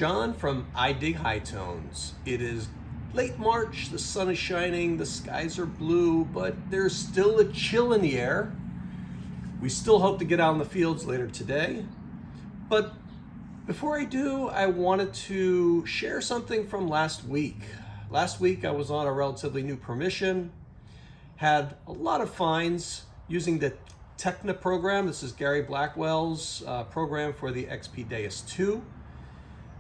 John from I Dig High Tones. It is late March, the sun is shining, the skies are blue, but there's still a chill in the air. We still hope to get out in the fields later today. But before I do, I wanted to share something from last week. Last week I was on a relatively new permission, had a lot of finds using the Techna program. This is Gary Blackwell's program for the XP Deus 2.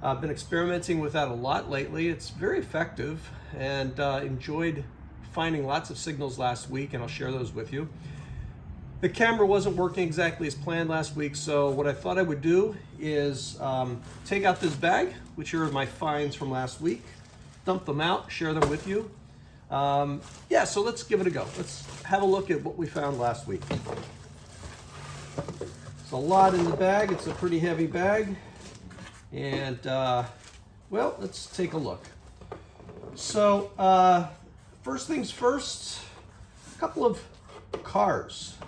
I've been experimenting with that a lot lately. It's very effective, and enjoyed finding lots of signals last week, and I'll share those with you. The camera wasn't working exactly as planned last week, so what I thought I would do is take out this bag, which are my finds from last week, dump them out, share them with you. Yeah, so let's give it a go. Let's have a look at what we found last week. It's a lot in the bag. It's a pretty heavy bag. And, well, let's take a look. So, first things first, a couple of cars,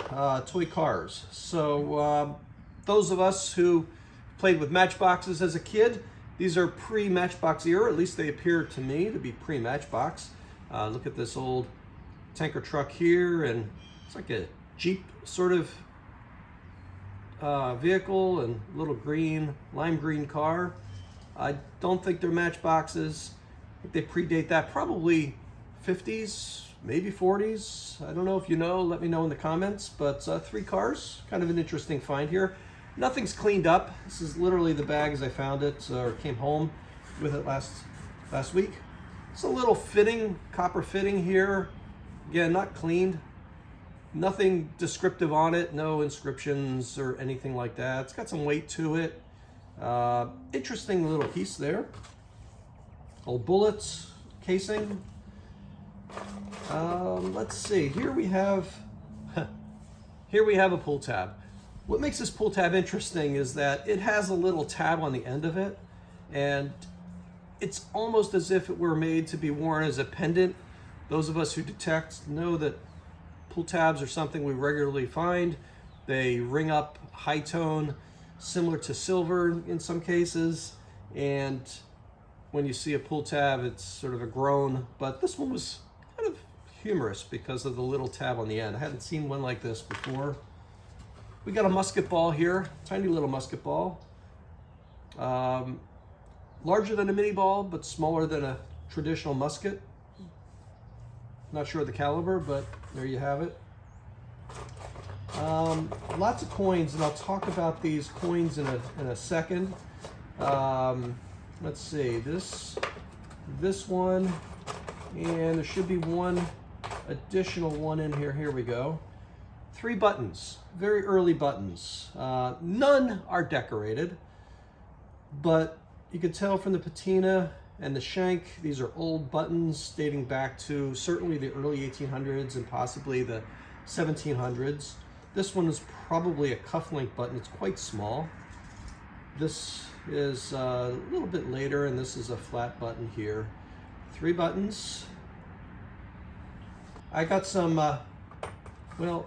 toy cars. So, those of us who played with Matchboxes as a kid, these are pre-Matchbox era, at least they appear to me to be pre-Matchbox. Look at this old tanker truck here, and it's like a Jeep sort of vehicle, and little green, lime green car. I don't think they're Matchboxes. I think they predate that, probably 50s, maybe 40s. I don't know if you know, let me know in the comments, but 3 cars, kind of an interesting find here. Nothing's cleaned up. This is literally the bag as I found it, or came home with it last week. It's a little fitting, copper fitting here. Again, not cleaned. Nothing descriptive on it, no inscriptions or anything like that. It's got some weight to it. Interesting little piece there. Old bullets, casing. Let's see, here we have a pull tab. What makes this pull tab interesting is that it has a little tab on the end of it, and it's almost as if it were made to be worn as a pendant. Those of us who detect know that pull tabs are something we regularly find. They ring up high tone, similar to silver in some cases, and when you see a pull tab, it's sort of a groan, but this one was kind of humorous because of the little tab on the end. I hadn't seen one like this before. We got a musket ball here, tiny little musket ball. Larger than a mini ball, but smaller than a traditional musket. Not sure of the caliber, but there you have it. Lots of coins, and I'll talk about these coins in a second. Let's see, this one, and there should be one additional one in here. Here we go. 3 buttons, very early buttons. None are decorated, but you can tell from the patina and the shank, these are old buttons dating back to certainly the early 1800s and possibly the 1700s. This one is probably a cufflink button. It's quite small. This is a little bit later, and this is a flat button here. 3 buttons. I got some, well,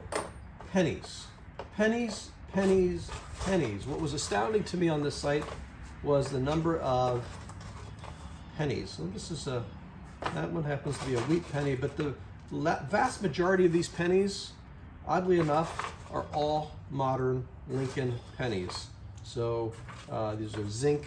pennies. Pennies, pennies, pennies. What was astounding to me on this site was the number of pennies. So this is that one happens to be a wheat penny, but the vast majority of these pennies, oddly enough, are all modern Lincoln pennies. So these are zinc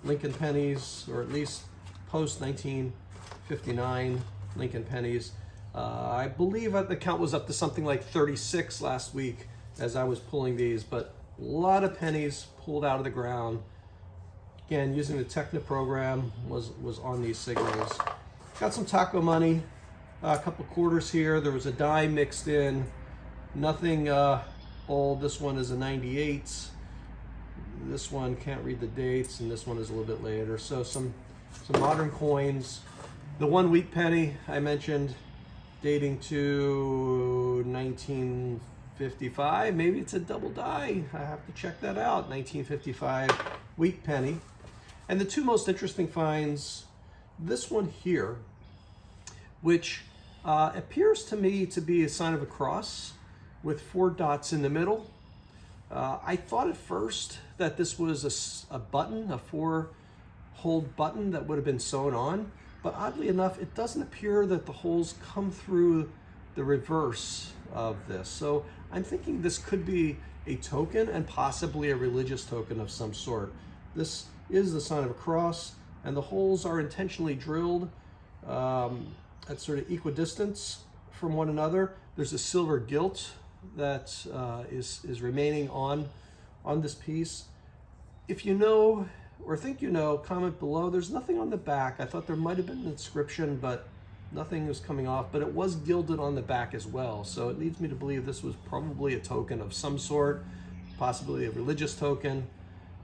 Lincoln pennies, or at least post 1959 Lincoln pennies. I believe the count was up to something like 36 last week as I was pulling these, but a lot of pennies pulled out of the ground. Again, using the Techna program was on these signals. Got some taco money, a couple quarters here. There was a dime mixed in. Nothing old. This one is a 98. This one can't read the dates, and this one is a little bit later. So some modern coins. The 1 wheat penny I mentioned, dating to 1955. Maybe it's a double die. I have to check that out. 1955 wheat penny. And the 2 most interesting finds, this one here, which appears to me to be a sign of a cross with 4 dots in the middle. I thought at first that this was a button, a 4 hold button that would have been sewn on, but oddly enough, it doesn't appear that the holes come through the reverse of this. So I'm thinking this could be a token and possibly a religious token of some sort. This is the sign of a cross, and the holes are intentionally drilled at sort of equidistance from one another. There's a silver gilt that is remaining on this piece. If you know or think you know, comment below. There's nothing on the back. I thought there might have been an inscription, but nothing was coming off, but it was gilded on the back as well. So it leads me to believe this was probably a token of some sort, possibly a religious token.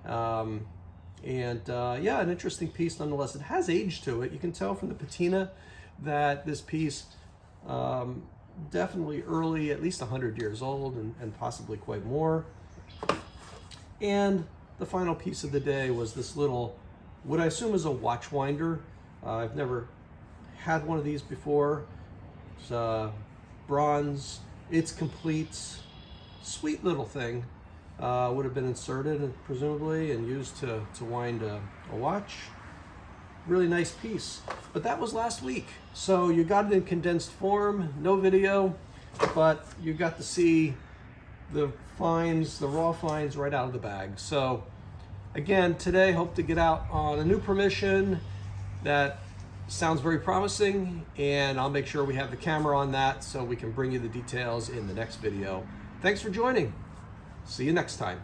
Yeah, an interesting piece nonetheless. It has age to it. You can tell from the patina that this piece definitely early, at least 100 years old, and possibly quite more. And the final piece of the day was this little, what I assume is a watch winder. I've never had one of these before. It's bronze. It's complete. Sweet little thing. Would have been inserted presumably and used to wind a watch. Really nice piece. But that was last week. So you got it in condensed form, no video, but you got to see the finds, the raw finds right out of the bag. So again, today hope to get out on a new permission that sounds very promising, and I'll make sure we have the camera on that so we can bring you the details in the next video. Thanks for joining. See you next time.